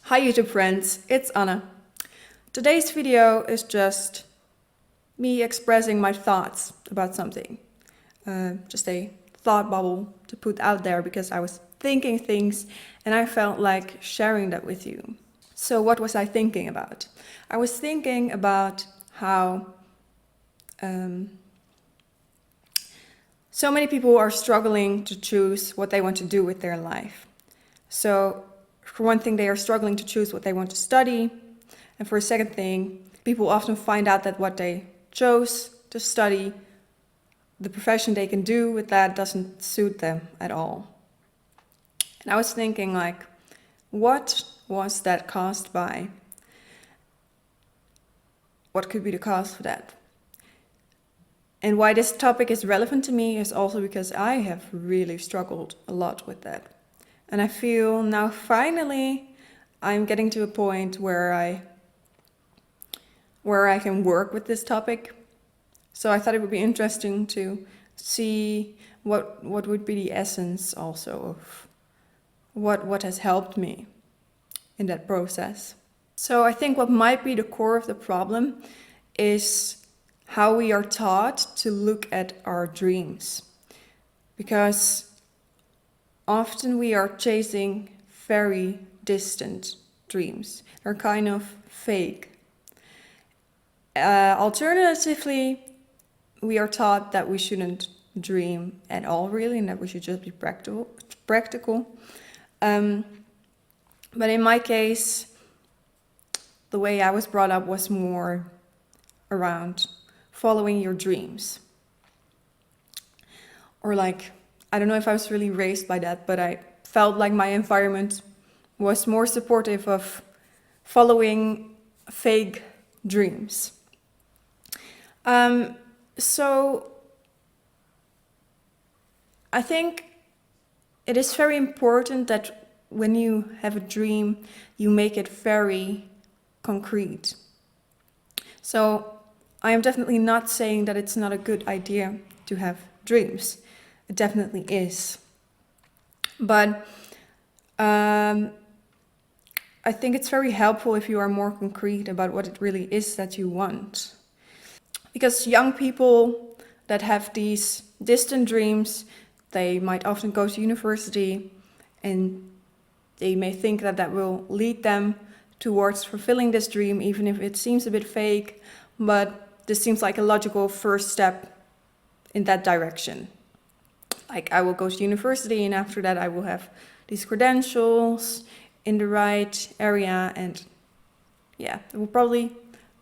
Hi YouTube friends, it's Anna. Today's video is just me expressing my thoughts about something. Just a thought bubble to put out there because I was thinking things and I felt like sharing that with you. So what was I thinking about? I was thinking about how so many people are struggling to choose what they want to do with their life. So for one thing, they are struggling to choose what they want to study. And for a second thing, people often find out that what they chose to study, the profession they can do with that doesn't suit them at all. And I was thinking like, what was that caused by? What could be the cause for that? And why this topic is relevant to me is also because I have really struggled a lot with that. And I feel now finally I'm getting to a point where I can work with this topic. So I thought it would be interesting to see what would be the essence also of what has helped me in that process. So I think what might be the core of the problem is how we are taught to look at our dreams. Because often we are chasing very distant dreams. They're kind of fake. Alternatively, we are taught that we shouldn't dream at all, really, and that we should just be practical. But in my case, the way I was brought up was more around following your dreams. Or like, I don't know if I was really raised by that, but I felt like my environment was more supportive of following fake dreams. So I think it is very important that when you have a dream, you make it very concrete. So I am definitely not saying that it's not a good idea to have dreams. It definitely is. But I think it's very helpful if you are more concrete about what it really is that you want. Because young people that have these distant dreams, they might often go to university and they may think that that will lead them towards fulfilling this dream, even if it seems a bit fake, but this seems like a logical first step in that direction. Like, I will go to university and after that I will have these credentials in the right area, and yeah, it will probably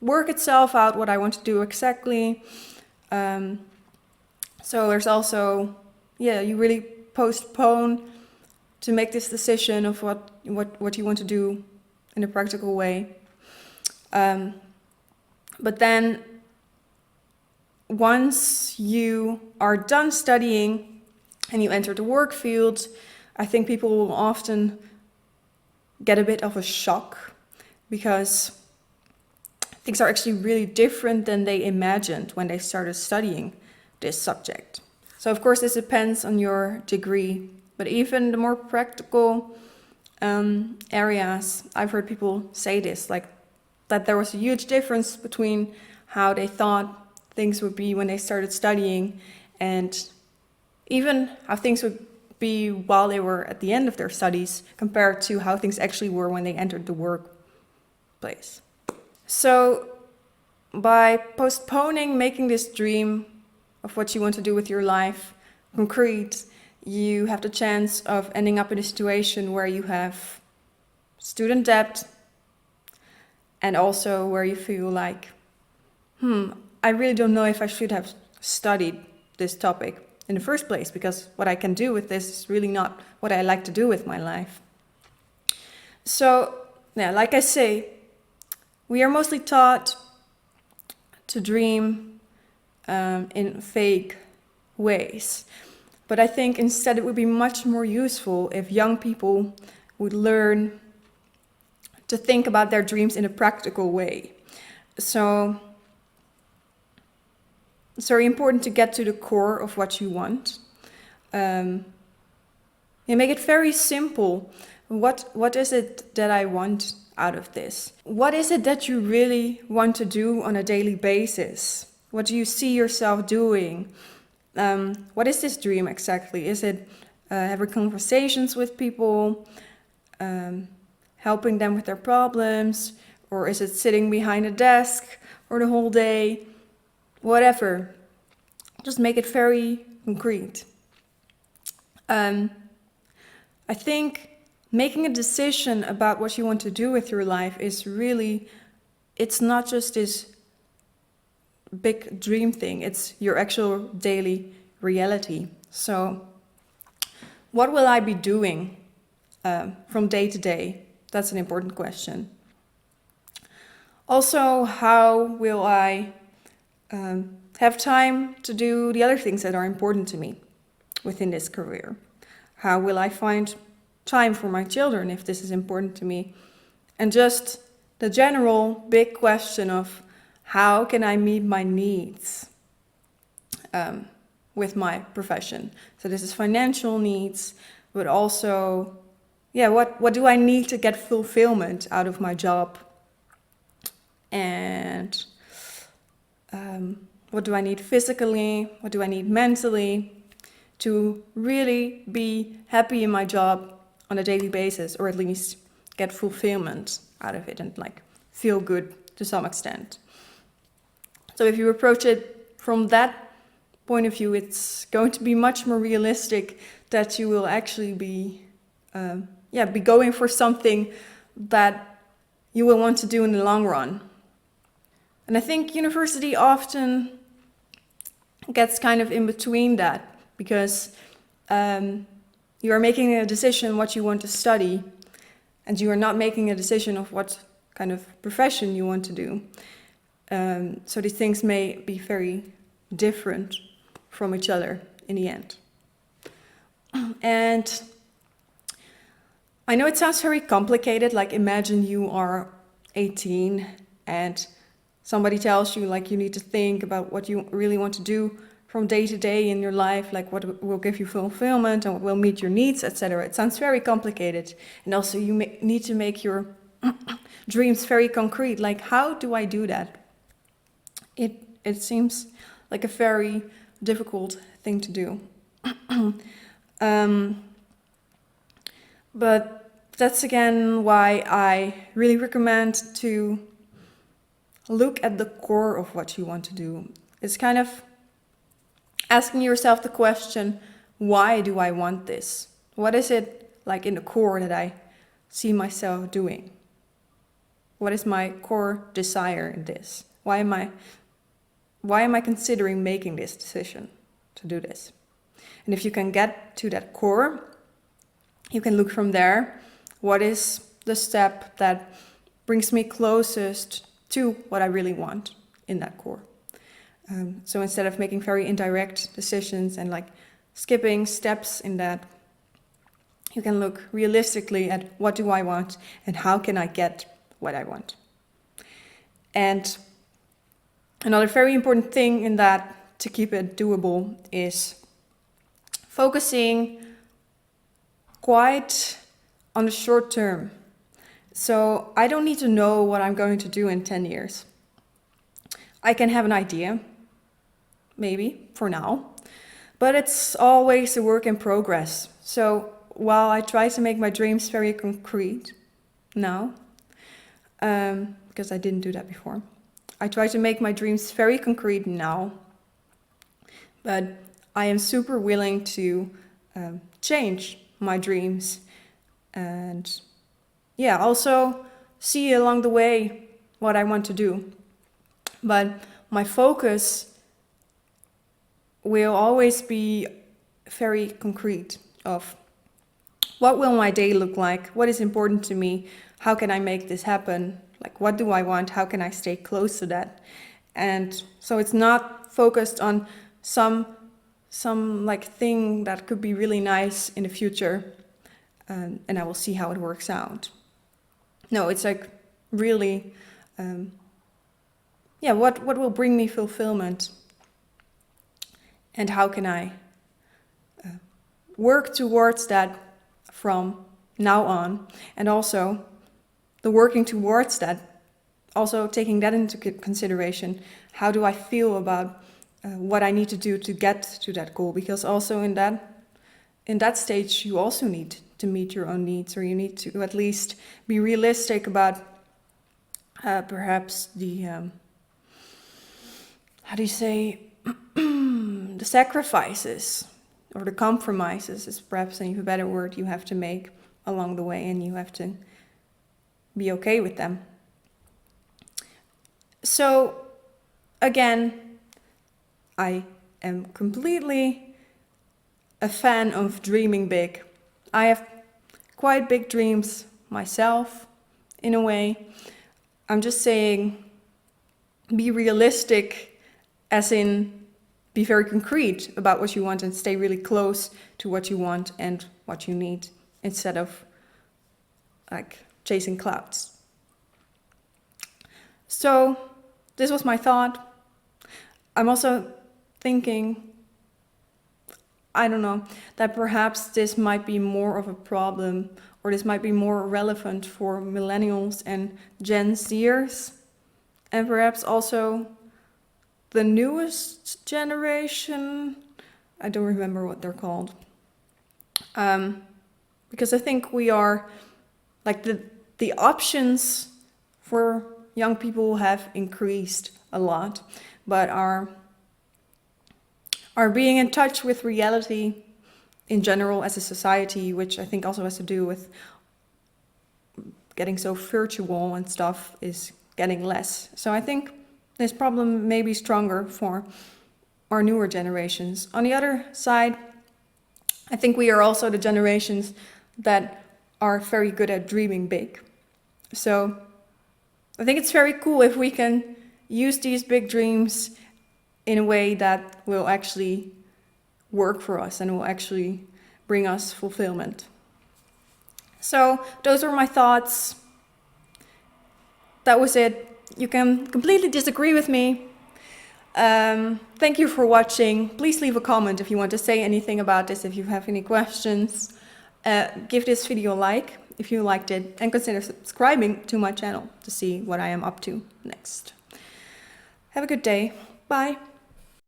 work itself out what I want to do exactly. So there's also, you really postpone to make this decision of what you want to do in a practical way. But then once you are done studying and you enter the work field, I think people will often get a bit of a shock because things are actually really different than they imagined when they started studying this subject. So of course this depends on your degree, but even the more practical areas, I've heard people say this, like that there was a huge difference between how they thought things would be when they started studying and even how things would be while they were at the end of their studies compared to how things actually were when they entered the workplace. So by postponing making this dream of what you want to do with your life concrete, you have the chance of ending up in a situation where you have student debt and also where you feel like, I really don't know if I should have studied this topic in the first place, because what I can do with this is really not what I like to do with my life. So, like I say, we are mostly taught to dream in fake ways. But I think instead it would be much more useful if young people would learn to think about their dreams in a practical way. So it's very important to get to the core of what you want. You make it very simple. What is it that I want out of this? What is it that you really want to do on a daily basis? What do you see yourself doing? What is this dream exactly? Is it having conversations with people, helping them with their problems, or is it sitting behind a desk or the whole day? Whatever. Just make it very concrete. I think making a decision about what you want to do with your life is really, it's not just this big dream thing, it's your actual daily reality. So what will I be doing from day to day? That's an important question. Also, how will I have time to do the other things that are important to me within this career? How will I find time for my children if this is important to me? And just the general big question of how can I meet my needs with my profession? So this is financial needs, but also, what do I need to get fulfillment out of my job? And what do I need physically? What do I need mentally to really be happy in my job on a daily basis, or at least get fulfillment out of it and like feel good to some extent? So if you approach it from that point of view, it's going to be much more realistic that you will actually be going for something that you will want to do in the long run. And I think university often gets kind of in between that, because you are making a decision what you want to study, and you are not making a decision of what kind of profession you want to do. So these things may be very different from each other in the end. And I know it sounds very complicated, like imagine you are 18 and somebody tells you like you need to think about what you really want to do from day to day in your life, like what will give you fulfillment and what will meet your needs, etc. It sounds very complicated. And also you need to make your dreams very concrete. Like, how do I do that? It seems like a very difficult thing to do. But that's again why I really recommend to look at the core of what you want to do. It's kind of asking yourself the question, why do I want this? What is it like in the core that I see myself doing? What is my core desire in this? Why am I considering making this decision to do this? And if you can get to that core, you can look from there. What is the step that brings me closest to what I really want in that core? So instead of making very indirect decisions and like skipping steps in that, you can look realistically at what do I want and how can I get what I want. And another very important thing in that, to keep it doable, is focusing quite on the short term. So I don't need to know what I'm going to do in 10 years. I can have an idea, maybe, for now, but it's always a work in progress. So while I try to make my dreams very concrete now, because I didn't do that before, I try to make my dreams very concrete now, but I am super willing to change my dreams and also see along the way what I want to do. But my focus will always be very concrete of what will my day look like, what is important to me, how can I make this happen, like what do I want, how can I stay close to that. And so it's not focused on some like thing that could be really nice in the future, and I will see how it works out. No, it's like really, what will bring me fulfillment, and how can I work towards that from now on, and also the working towards that, also taking that into consideration. How do I feel about what I need to do to get to that goal? Because also in that stage, you also need to meet your own needs, or you need to at least be realistic about perhaps the, how do you say, the sacrifices or the compromises is perhaps a better word you have to make along the way, and you have to be okay with them. So again, I am completely a fan of dreaming big. I have quite big dreams myself, in a way. I'm just saying, be realistic, as in be very concrete about what you want and stay really close to what you want and what you need, instead of like chasing clouds. So this was my thought. I'm also thinking, I don't know, that perhaps this might be more of a problem, or this might be more relevant for millennials and Gen Zers, and perhaps also the newest generation. I don't remember what they're called. Because I think we are, like, the options for young people have increased a lot, but are being in touch with reality in general as a society, which I think also has to do with getting so virtual and stuff, is getting less. So I think this problem may be stronger for our newer generations. On the other side, I think we are also the generations that are very good at dreaming big. So I think it's very cool if we can use these big dreams in a way that will actually work for us and will actually bring us fulfillment. So those were my thoughts. That was it. You can completely disagree with me. Thank you for watching. Please leave a comment if you want to say anything about this, if you have any questions. Give this video a like if you liked it, and consider subscribing to my channel to see what I am up to next. Have a good day. Bye.